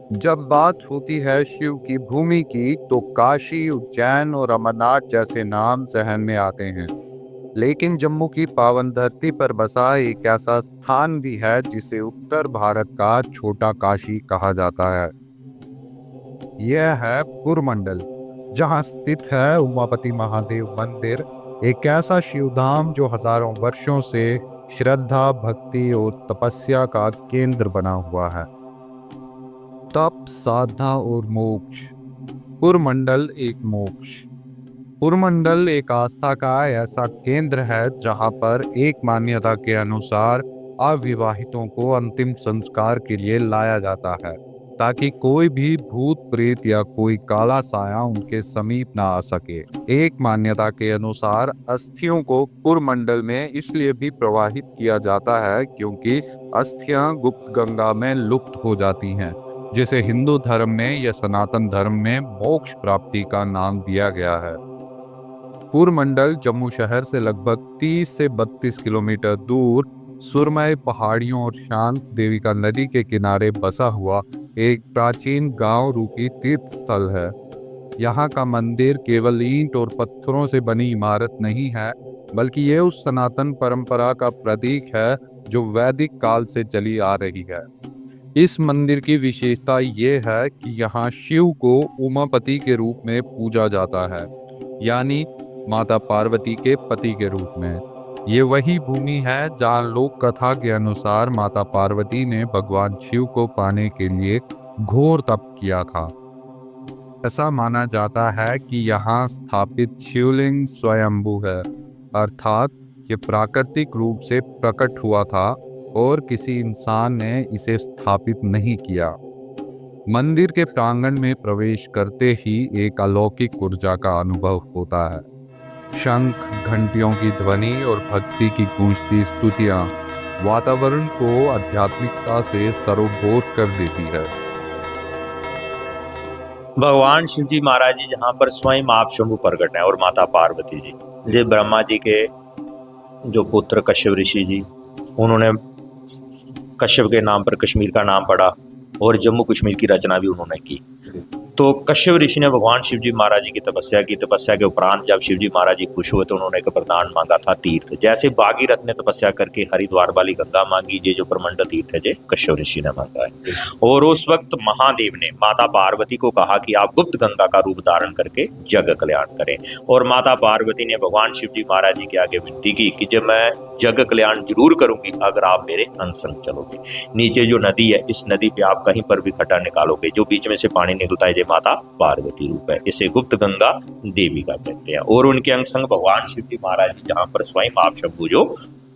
जब बात होती है शिव की भूमि की तो काशी, उज्जैन और अमरनाथ जैसे नाम जहन में आते हैं। लेकिन जम्मू की पावन धरती पर बसा एक ऐसा स्थान भी है जिसे उत्तर भारत का छोटा काशी कहा जाता है। यह है पुरमंडल, जहां स्थित है उमापति महादेव मंदिर। एक ऐसा शिवधाम जो हजारों वर्षों से श्रद्धा, भक्ति और तपस्या का केंद्र बना हुआ है। तप, साधना और मोक्ष। पुरमंडल एक मोक्ष। पुरमंडल एक आस्था का ऐसा केंद्र है जहां पर एक मान्यता के अनुसार अविवाहितों को अंतिम संस्कार के लिए लाया जाता है, ताकि कोई भी भूत प्रेत या कोई काला साया उनके समीप ना आ सके। एक मान्यता के अनुसार अस्थियों को पुरमंडल में इसलिए भी प्रवाहित किया जाता है क्योंकि अस्थियां गुप्त गंगा में लुप्त हो जाती हैं, जिसे हिंदू धर्म में या सनातन धर्म में मोक्ष प्राप्ति का नाम दिया गया है। पुरमंडल जम्मू शहर से लगभग 30 से 32 किलोमीटर दूर सुरमई पहाड़ियों और शांत देविका नदी के किनारे बसा हुआ एक प्राचीन गांव रूपी तीर्थ स्थल है। यहाँ का मंदिर केवल ईंट और पत्थरों से बनी इमारत नहीं है, बल्कि ये उस सनातन परंपरा का प्रतीक है जो वैदिक काल से चली आ रही है। इस मंदिर की विशेषता ये है कि यहाँ शिव को उमापति के रूप में पूजा जाता है, यानी माता पार्वती के पति के रूप में। ये वही भूमि है जहाँ लोक कथा के अनुसार माता पार्वती ने भगवान शिव को पाने के लिए घोर तप किया था। ऐसा माना जाता है कि यहाँ स्थापित शिवलिंग स्वयंभू है, अर्थात ये प्राकृतिक रूप से प्रकट हुआ था और किसी इंसान ने इसे स्थापित नहीं किया। मंदिर के प्रांगण में प्रवेश करते ही एक अलौकिक ऊर्जा का अनुभव होता है। शंख, घंटियों की ध्वनि और भक्ति की गूंजती स्तुतियां वातावरण को आध्यात्मिकता से सरोबोर कर देती है। भगवान शिव जी महाराज जी जहाँ पर स्वयं आप शंभु प्रकट है और माता पार्वती जी, ये ब्रह्मा जी के जो पुत्र कश्यप ऋषि जी, उन्होंने कश्यप के नाम पर कश्मीर का नाम पड़ा और जम्मू कश्मीर की रचना भी उन्होंने की। तो कश्यप ऋषि ने भगवान शिव जी महाराज जी की तपस्या की। तपस्या के उपरांत जब शिव जी महाराज जी खुश हुए तो उन्होंने एक वरदान मांगा था, तीर्थ। जैसे भागीरथ ने तपस्या करके हरिद्वार वाली गंगा मांगी, ये जो प्रमंडल तीर्थ है, ये कश्यप ऋषि ने मांगा है। और उस वक्त महादेव ने माता पार्वती को कहा कि आप गुप्त गंगा का रूप धारण करके जग कल्याण करें। और माता पार्वती ने भगवान शिव जी महाराज जी के आगे विनती की कि जब मैं जग कल्याण जरूर करूंगी अगर आप मेरे अंग संग चलोगे। नीचे जो नदी है, इस नदी पे आप कहीं पर भी खड्डा निकालोगे, जो बीच में से पानी निकलता है, ये माता पार्वती रूप है। इसे गुप्त गंगा देवी का कहते हैं। और उनके अंग संग भगवान शिव जी महाराज जी जहाँ पर स्वयं आप शंभु जो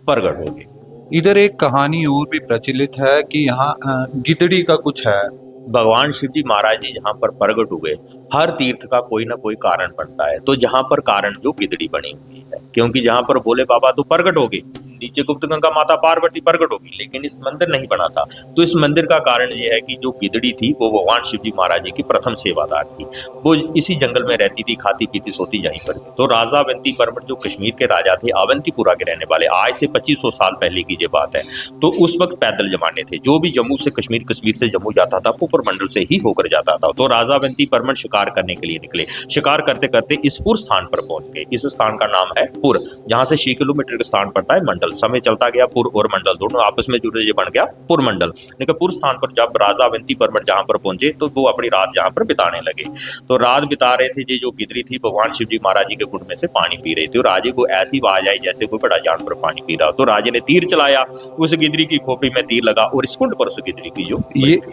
प्रकट हो गए। इधर एक कहानी और भी प्रचलित है कि यहाँ गिदड़ी का कुछ है। भगवान शिव जी महाराज जी जहाँ पर प्रकट हुए, हर तीर्थ का कोई ना कोई कारण बनता है। तो जहाँ पर कारण जो गिदड़ी बनी हुई है, क्योंकि जहाँ पर भोले बाबा तो प्रकट हो गए, नीचे गुप्त गंगा माता पार्वती प्रकट होगी, लेकिन इस मंदिर नहीं बना था। तो इस मंदिर का कारण यह है कि जो गिदड़ी थी वो भगवान शिव जी महाराज जी की प्रथम सेवादार थी। वो इसी जंगल में रहती थी, खाती पीती सोती यहीं पर। तो राजा अवंती परमठ जो कश्मीर के राजा थे, अवंतीपुरा के रहने वाले, आज से 2500 साल पहले की ये बात है। तो उस वक्त पैदल जमाने थे, जो भी जम्मू से कश्मीर, कश्मीर से जम्मू जाता था वो पुरमंडल से ही होकर जाता था। तो राजा अवंती परमठ शिकार करने के लिए निकले। शिकार करते करते इस पुर स्थान पर पहुंच गए। इस स्थान का नाम है पुर, जहां से 6 किलोमीटर का स्थान पड़ता है मंडल। समय चलता गया, पुर और मंडल दोनों आपस में जुड़े, ये बन गया पुरमंडल। लेकिन पुर स्थान पर जब राजा अवंती परमठ जहां पर पहुंचे तो वो अपनी रात जहां पर बिताने लगे। तो रात बिता रहे थे, ये जो गिदड़ी थी भगवान शिव जी महाराज जी के कुंड में से पानी पी रही थी। और राजे को ऐसी आवाज आई जैसे कोई बड़ा जानवर पानी पी रहा। तो राजे ने तीर चलाया, उस गिदड़ी की खोपड़ी में तीर लगा और इस कुंड पर उस गिदड़ी की जो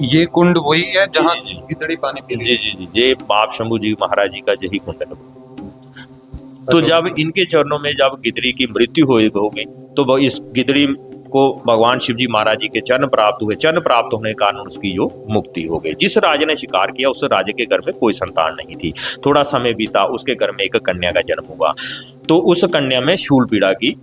ये कुंड वही है जहाँ गिदड़ी पानी पी रही है। जी जी जी, ये बाप शंभू जी महाराज जी का यही कुंड है। तो जब इनके चरणों में जब गिदड़ी की मृत्यु होगी तो इस गिदड़ी को भगवान शिव जी महाराज जी के चरण प्राप्त हुए। चरण प्राप्त होने के कारण उसकी जो मुक्ति हो गई। जिस राजा ने शिकार किया उस राजा के घर में कोई संतान नहीं थी। थोड़ा समय बीता, उसके घर में एक कन्या का जन्म हुआ। तो उस कन्या में शूल पीड़ा की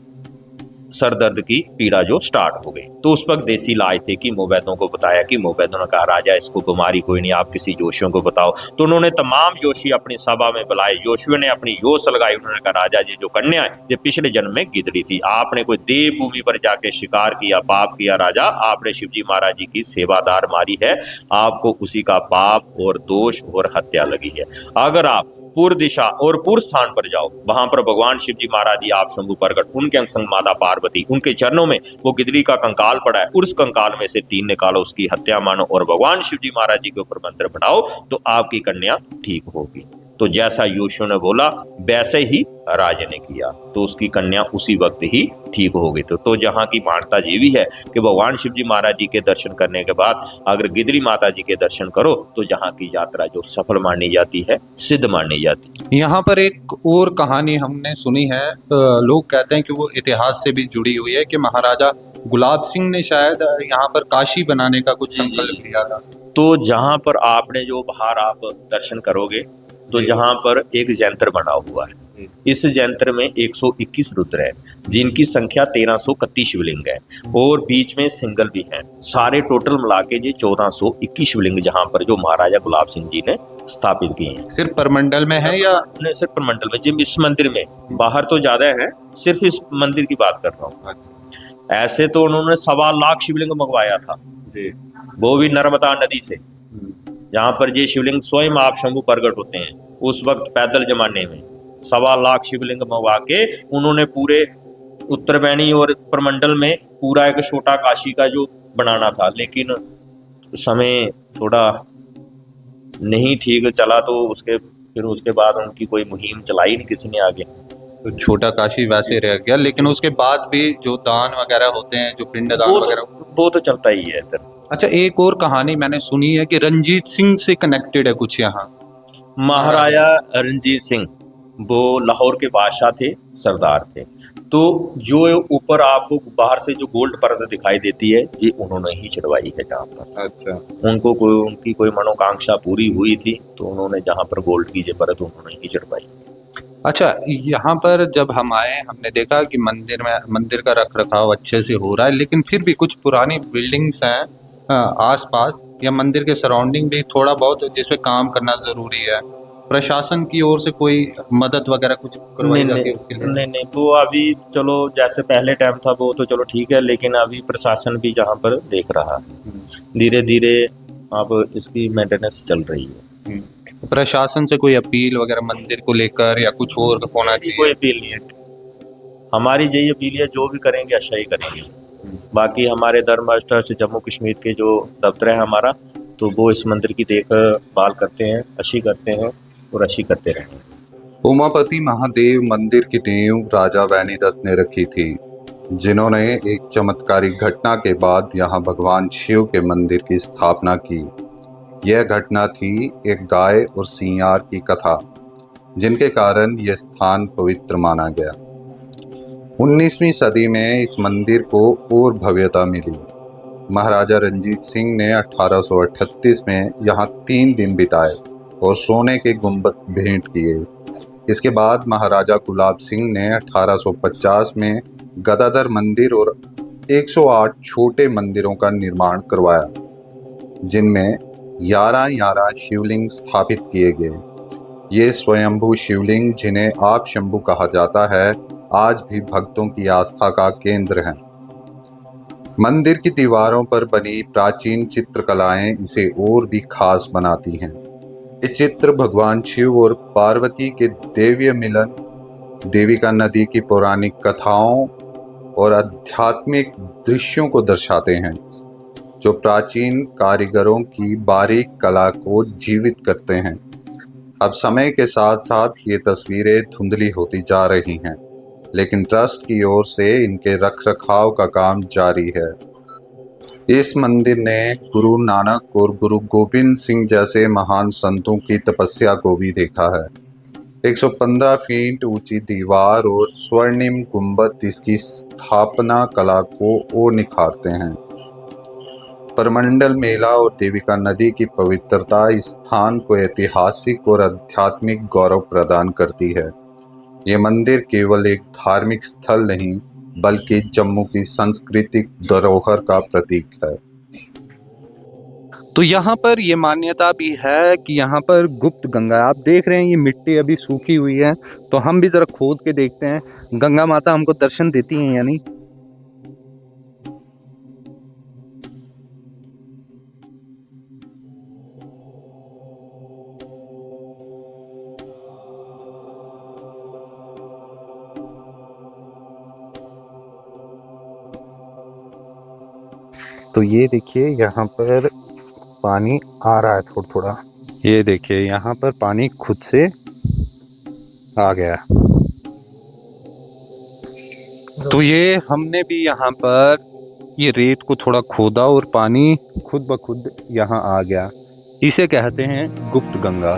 सर दर्द की पीड़ा जो स्टार्ट हो गई। तो उस वक्त देसी लाए थे कि मोवैदों को बताया, कि मोवैदों ने कहा राजा इसको बीमारी कोई नहीं, आप किसी जोशियों को बताओ। तो उन्होंने तमाम जोशी अपनी सभा में बुलाए, जोशियों ने अपनी योश लगाई। उन्होंने कहा राजा ये जो कन्या है ये पिछले जन्म में गिदड़ी थी, आपने कोई देव भूमि पर जाके शिकार किया, पाप किया राजा, आपने शिवजी महाराज जी की सेवादार मारी है, आपको उसी का पाप और दोष और हत्या लगी है। अगर आप पूर्व दिशा और पूर्व स्थान पर जाओ, वहां पर भगवान शिव जी महाराज जी आप शंभु प्रगट, उनके अंग संग माता पार्वती, उनके चरणों में वो गिदड़ी का कंकाल पड़ा है, उस कंकाल में से 3 निकालो, उसकी हत्या मानो और भगवान शिव जी महाराज जी के ऊपर मंत्र पढ़ाओ, तो आपकी कन्या ठीक होगी। तो जैसा योशु ने बोला वैसे ही राजा ने किया, तो उसकी कन्या उसी वक्त ही ठीक हो गई। तो जहाँ की मान्यता ये भी है कि भगवान शिव जी महाराज जी के दर्शन करने के बाद अगर गिदड़ी माता जी के दर्शन करो तो जहाँ की यात्रा जो सफल मानी जाती है, सिद्ध मानी जाती है। यहाँ पर एक और कहानी हमने सुनी है, लोग कहते हैं कि वो इतिहास से भी जुड़ी हुई है, कि महाराजा गुलाब सिंह ने शायद यहाँ पर काशी बनाने का कुछ संकल्प लिया था। तो जहाँ पर आपने जो बाहर आप दर्शन करोगे तो जहाँ पर एक यंत्र बना हुआ है, इस यंत्र में 121 रुद्र है, जिनकी संख्या 1331 शिवलिंग है और बीच में सिंगल भी है। सारे टोटल मिला के ये 1421 शिवलिंग जहाँ पर जो महाराजा गुलाब सिंह जी ने स्थापित किए हैं। सिर्फ परमंडल में है या सिर्फ परमंडल में? जिन इस मंदिर में, बाहर तो ज्यादा है, सिर्फ इस मंदिर की बात कर रहा हूँ। ऐसे तो उन्होंने 1.25 लाख शिवलिंग मंगवाया था जी, वो भी नर्मदा नदी से, जहाँ पर ये शिवलिंग स्वयं आप शंभु प्रगट होते हैं। उस वक्त पैदल जमाने में 1.25 लाख शिवलिंग मंगवा के उन्होंने पूरे उत्तरबैनी और प्रमंडल में पूरा एक छोटा काशी का जो बनाना था, लेकिन समय थोड़ा नहीं ठीक चला, तो फिर उसके बाद उनकी कोई मुहिम चलाई नहीं किसी ने आगे, तो छोटा काशी वैसे रह गया। लेकिन उसके बाद भी जो दान वगैरह होते हैं, जो पिंड दान वगैरह, वो तो चलता ही है इधर। अच्छा, एक और कहानी मैंने सुनी है कि रंजीत सिंह से कनेक्टेड है कुछ यहाँ। महाराजा रंजीत सिंह वो लाहौर के बादशाह थे, सरदार थे। तो जो ऊपर आपको बाहर से जो गोल्ड परत दिखाई देती है, ये उन्होंने ही चढ़वाई है जहाँ पर। अच्छा, उनकी कोई मनोकांक्षा पूरी हुई थी, तो उन्होंने जहाँ पर गोल्ड की ये परत उन्होंने ही चढ़वाई। अच्छा, यहाँ पर जब हम आए हमने देखा कि मंदिर का रख रखाव अच्छे से हो रहा है, लेकिन फिर भी कुछ पुरानी बिल्डिंग्स हैं आसपास या मंदिर के सराउंडिंग भी थोड़ा बहुत जिसपे काम करना जरूरी है। प्रशासन की ओर से कोई मदद वगैरह कुछ करवाई जाती है उसके लिए? नहीं, वो अभी चलो जैसे पहले टाइम था वो तो चलो ठीक है, लेकिन अभी प्रशासन भी जहाँ पर देख रहा है, धीरे धीरे अब इसकी मेंटेनेंस चल रही है। प्रशासन से कोई अपील वगैरह मंदिर को लेकर या कुछ और होना चाहिए? कोई अपील नहीं है, हमारी यही अपील है, जो भी करेंगे अच्छा ही करेंगे। बाकी हमारे धर्म ट्रस्ट जम्मू कश्मीर के जो दफ्तर है हमारा, तो वो इस मंदिर की देखभाल करते हैं, अच्छी करते हैं और अच्छी करते रहेंगे। उमापति महादेव मंदिर की नींव राजा वैनीदत्त ने रखी थी, जिन्होंने एक चमत्कारिक घटना के बाद यहाँ भगवान शिव के मंदिर की स्थापना की। यह घटना थी एक गाय और सियार की कथा, जिनके कारण यह स्थान पवित्र माना गया। 19वीं सदी में इस मंदिर को और भव्यता मिली। महाराजा रंजीत सिंह ने 1838 में यहाँ 3 दिन बिताए और सोने के गुंबद भेंट किए। इसके बाद महाराजा गुलाब सिंह ने 1850 में गदाधर मंदिर और 108 छोटे मंदिरों का निर्माण करवाया, जिनमें 11 शिवलिंग स्थापित किए गए। ये स्वयंभू शिवलिंग, जिन्हें आप शंभु कहा जाता है, आज भी भक्तों की आस्था का केंद्र हैं। मंदिर की दीवारों पर बनी प्राचीन चित्रकलाएं इसे और भी खास बनाती हैं। ये चित्र भगवान शिव और पार्वती के दैवीय मिलन, देविका नदी की पौराणिक कथाओं और आध्यात्मिक दृश्यों को दर्शाते हैं, जो प्राचीन कारीगरों की बारीक कला को जीवित करते हैं। अब समय के साथ साथ ये तस्वीरें धुंधली होती जा रही हैं, लेकिन ट्रस्ट की ओर से इनके रखरखाव का काम जारी है। इस मंदिर ने गुरु नानक और गुरु गोबिंद सिंह जैसे महान संतों की तपस्या को भी देखा है। 115 फीट ऊंची दीवार और स्वर्णिम गुंबद इसकी स्थापना कला को और निखारते हैं। परमंडल मेला और देविका नदी की पवित्रता इस स्थान को ऐतिहासिक और आध्यात्मिक गौरव प्रदान करती है। ये मंदिर केवल एक धार्मिक स्थल नहीं, बल्कि जम्मू की सांस्कृतिक धरोहर का प्रतीक है। तो यहाँ पर ये मान्यता भी है कि यहाँ पर गुप्त गंगा, आप देख रहे हैं ये मिट्टी अभी सूखी हुई है, तो हम भी जरा खोद के देखते हैं गंगा माता हमको दर्शन देती हैं या नहीं। तो ये देखिए यहाँ पर पानी आ रहा है थोड़ा थोड़ा, ये देखिए यहाँ पर पानी खुद से आ गया। तो ये हमने भी यहाँ पर ये रेत को थोड़ा खोदा और पानी खुद ब खुद यहाँ आ गया। इसे कहते हैं गुप्त गंगा।